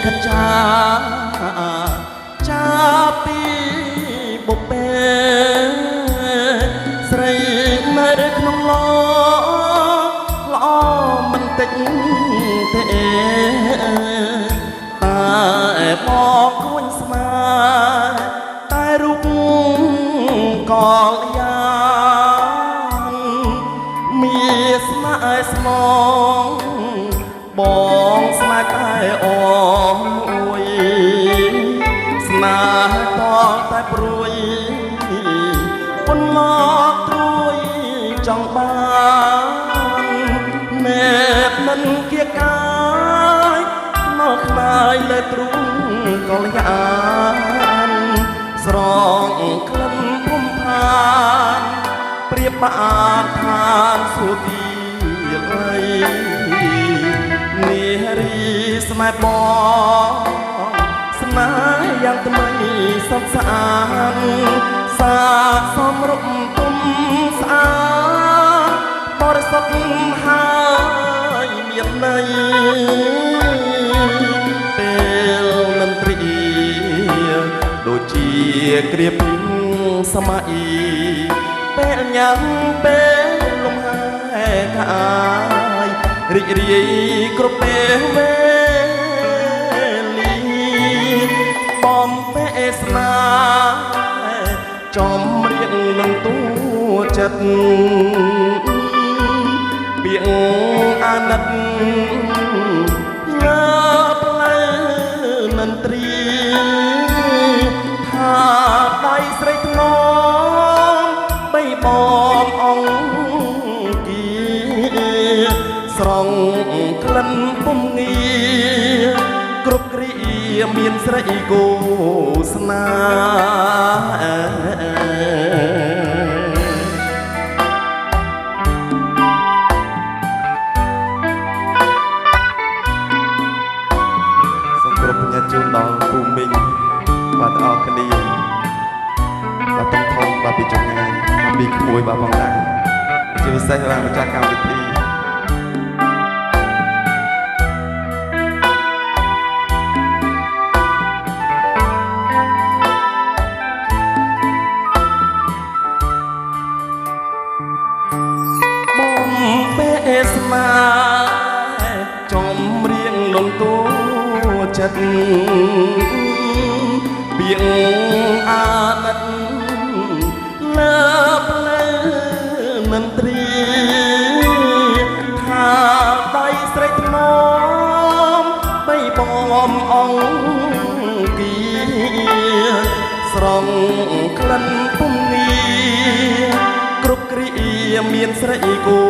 ខិតចាពីបុព្វេស្រីនៅក្នុងល្អមិនតិចទេតែមកគួនស្មាតែរូបកលយ៉ាងមានស្មៃស្មងបងស្នេហ៍តែអមួយស្នេហ៍តតែព្រួយប៉ុន្មានត្រួយចង់បានណែបមិនគៀកកាយមកខ្លាយលើទ្រូងកលយានស្រងក្លិនភុំផានព្រៀបបានឋានសួគ៌នេះរីស្នេហ៍បងស្នេហ៍យ៉ាងថ្មីសុខស្អាតសាសំរុំទុំស្អាតបរិសុទ្ធហើយមានន័យពេលមិនព្រីដូចជាគ្រាពេញសម័យពេលញ៉ាំពេលលំហែកាយរីករាយគ្រប់ពេលវេលាបំពេស្នាចំរៀងនឹងទួចិត្តពីងអាណិតងើផ្លូវមិនត្រៀថាដៃស្រីថ្នមបីបំអង្គស្រង់ក្លិនពុំងារគ្រប់គ្រាមានស្រីគូស្នាសូមគ្រប់ញាតិជូនដល់ពូមីងបាទអរគ្នាបាទតំថងបាទពីចម្ងាយបាទពីក្មួយបាទផងដែរជាពិសេសបាទម្ចាស់កម្មវិធីស្មាចំរៀងលំទួចិត្តបៀងអាណិតលើផ្លូវមិនត្រៀថាដៃស្រីថ្នមបីបំអង្គស្រង់ក្លិនពុំងារគ្រប់គ្រាមានស្រីគូ